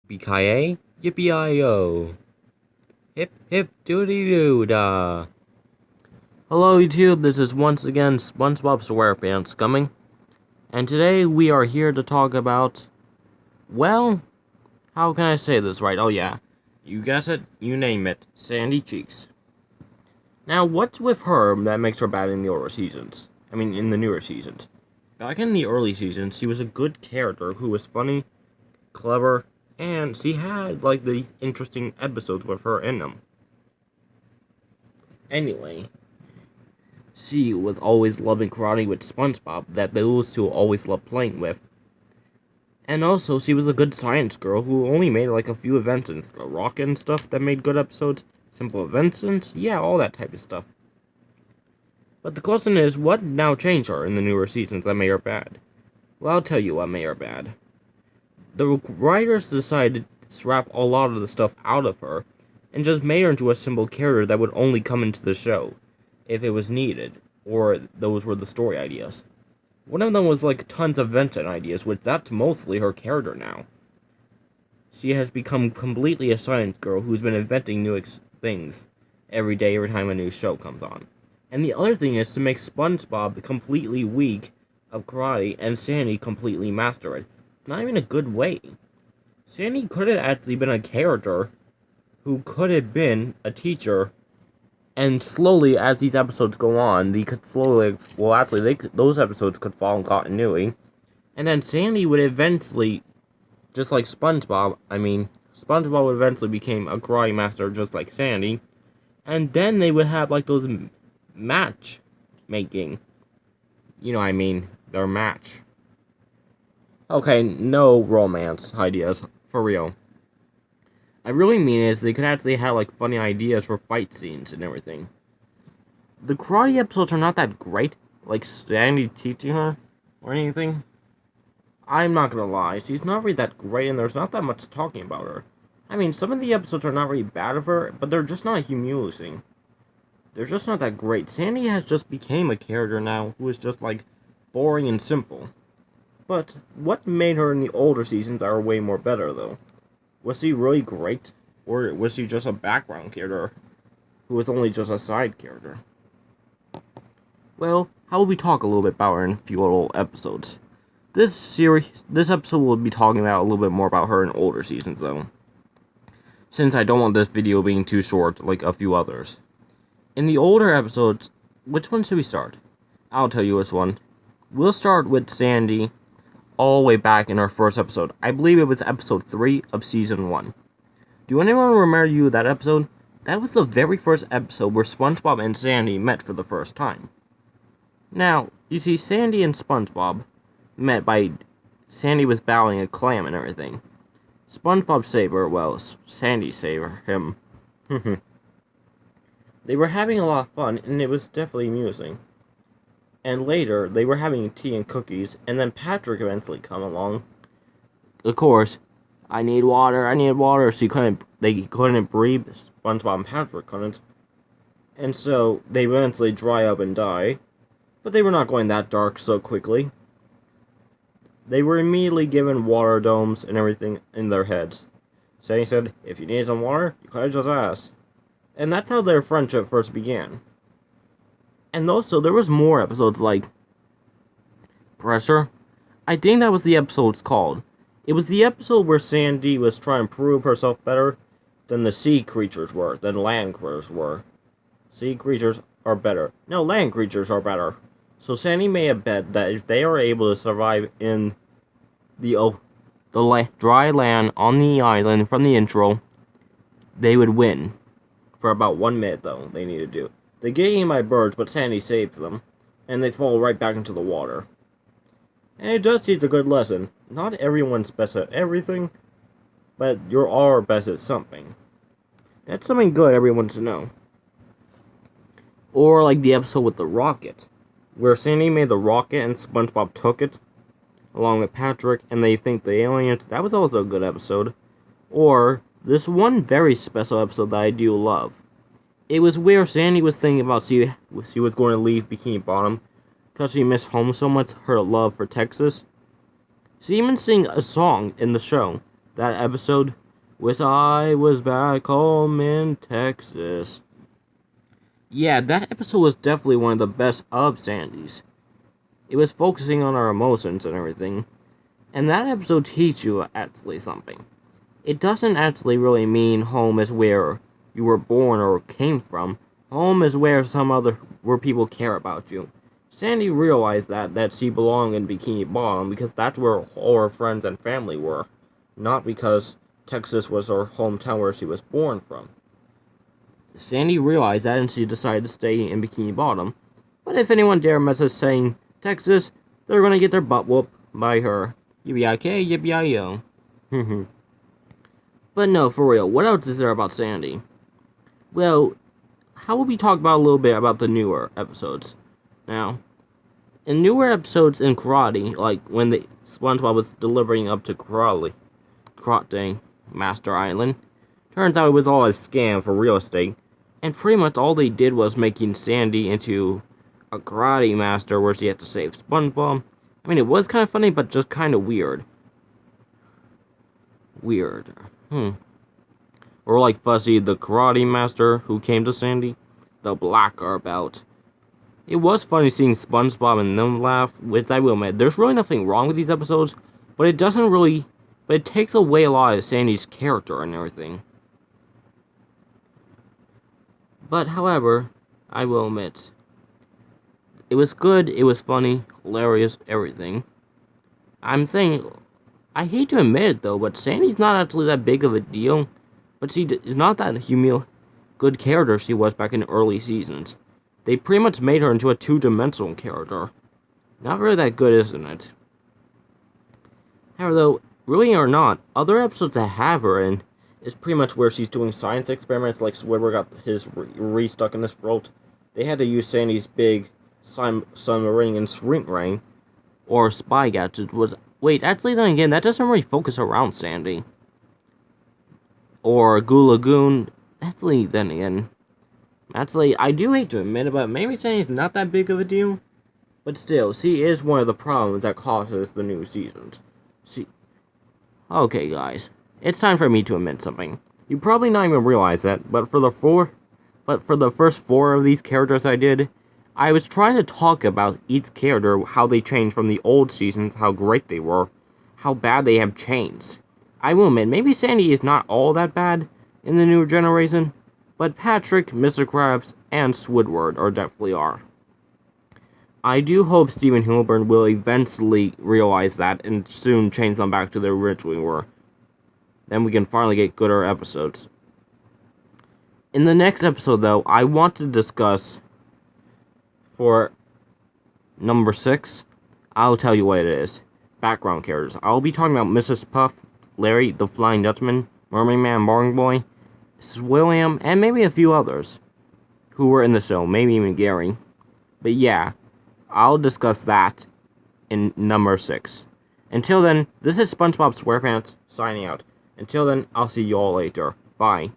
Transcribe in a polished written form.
BKA, yippee-i-o. Hip hip doody-doo-dah. Hello YouTube, this is once again SpongeBob SquarePants coming. And today we are here to talk about, well, how can I say this right? Oh yeah, you guess it, you name it, Sandy Cheeks. Now, what's with her that makes her bad in the older seasons? In the newer seasons. Back in the early seasons, she was a good character who was funny, clever, and she had, these interesting episodes with her in them. Anyway, she was always loving karate with SpongeBob, that those two always loved playing with. And also, she was a good science girl who only made, a few inventions. A rocket and stuff that made good episodes. Simple inventions. Yeah, all that type of stuff. But the question is, what now changed her in the newer seasons that made her bad? Well, I'll tell you what made her bad. The writers decided to scrap a lot of the stuff out of her and just made her into a simple character that would only come into the show if it was needed, or those were the story ideas. One of them was tons of invention ideas, which that's mostly her character now. She has become completely a science girl who's been inventing new things every day, every time a new show comes on. And the other thing is to make SpongeBob completely weak of karate and Sandy completely master it. Not even a good way. Sandy could have actually been a character who could have been a teacher, and slowly, as these episodes go on, those episodes could fall in continuity, and then Sandy would eventually, just like SpongeBob, SpongeBob would eventually become a karate master just like Sandy, and then they would have, those match making. Their match. Okay, no romance ideas, for real. I really mean is they could actually have funny ideas for fight scenes and everything. The karate episodes are not that great, like Sandy teaching her or anything. I'm not gonna lie, she's not really that great and there's not that much talking about her. Some of the episodes are not really bad of her, but they're just not humiliating. They're just not that great. Sandy has just became a character now who is just boring and simple. But what made her in the older seasons are way more better, though? Was she really great? Or was she just a background character who was only just a side character? Well, how will we talk a little bit about her in a few little episodes? This episode will be talking about a little bit more about her in older seasons, though. Since I don't want this video being too short like a few others. In the older episodes, which one should we start? I'll tell you which one. We'll start with Sandy all the way back in our first episode. I believe it was episode 3 of season 1. Do anyone remember that episode? That was the very first episode where SpongeBob and Sandy met for the first time. Now, you see, Sandy and SpongeBob met by Sandy was bowing a clam and everything. SpongeBob saved her, well, Sandy saved him. They were having a lot of fun, and it was definitely amusing. And later, they were having tea and cookies, and then Patrick eventually come along. Of course, I need water, so they couldn't breathe, SpongeBob and Patrick couldn't. And so, they eventually dry up and die, but they were not going that dark so quickly. They were immediately given water domes and everything in their heads. Sandy said, if you need some water, you could've just asked. And that's how their friendship first began. And also, there was more episodes like Pressure. I think that was the episode it's called. It was the episode where Sandy was trying to prove herself better than the sea creatures were, than land creatures were. Sea creatures are better. No, land creatures are better. So Sandy made a bet that if they are able to survive in the dry land on the island from the intro, they would win. For about 1 minute, though, they need to do. They get eaten by birds, but Sandy saves them, and they fall right back into the water. And it does teach a good lesson. Not everyone's best at everything, but you're all best at something. That's something good everyone should know. Or like the episode with the rocket, where Sandy made the rocket and SpongeBob took it, along with Patrick, and they think the aliens. That was also a good episode. Or this one very special episode that I do love. It was where Sandy was thinking about she was going to leave Bikini Bottom because she missed home so much, her love for Texas. She even sang a song in the show that episode was I was back home in Texas. Yeah, that episode was definitely one of the best of Sandy's. It was focusing on our emotions and everything. And that episode teaches you actually something. It doesn't actually really mean home is where you were born or came from. Home is where where people care about you. Sandy realized that she belonged in Bikini Bottom because that's where all her friends and family were, not because Texas was her hometown where she was born from. Sandy realized that and she decided to stay in Bikini Bottom. But if anyone dare mess us saying Texas, they're gonna get their butt whooped by her. Yippee-yi-ki, yippee-yi-yo. But no, for real, what else is there about Sandy? Well, how about we talk about a little bit about the newer episodes? Now, in newer episodes in Karate, like when the SpongeBob was delivering up to Karate Master Island, turns out it was all a scam for real estate, and pretty much all they did was making Sandy into a karate master where she had to save SpongeBob. I mean, it was kind of funny, but just kind of weird. Or like Fuzzy, the karate master who came to Sandy, the black belt. It was funny seeing SpongeBob and them laugh, which I will admit, there's really nothing wrong with these episodes, but it takes away a lot of Sandy's character and everything. But however, I will admit, it was good, it was funny, hilarious, everything. I'm saying, I hate to admit it though, but Sandy's not actually that big of a deal. But she is not that good character she was back in the early seasons. They pretty much made her into a two-dimensional character. Not really that good, isn't it? However, though, really or not, other episodes that have her in is pretty much where she's doing science experiments, like Squidward got his stuck in his throat. They had to use Sandy's big submarine and shrink ray, or spy gadget. Wait, actually, then again, that doesn't really focus around Sandy. Or Goo Lagoon. Actually, then again, I do hate to admit it, but maybe Sandy's not that big of a deal. But still, she is one of the problems that causes the new seasons. Okay, guys, it's time for me to admit something. You probably not even realize that, but for the first 4 of these characters I did, I was trying to talk about each character, how they changed from the old seasons, how great they were, how bad they have changed. I will admit, maybe Sandy is not all that bad in the new generation, but Patrick, Mr. Krabs, and Squidward definitely are. I do hope Stephen Hilburn will eventually realize that and soon change them back to their originally were. Then we can finally get gooder episodes. In the next episode, though, I want to discuss, for number 6, I'll tell you what it is. Background characters. I'll be talking about Mrs. Puff, Larry, the Flying Dutchman, Mermaid Man, Barn Boy, Mrs. William, and maybe a few others who were in the show, maybe even Gary. But yeah, I'll discuss that in number 6. Until then, this is SpongeBob SquarePants signing out. Until then, I'll see you all later. Bye.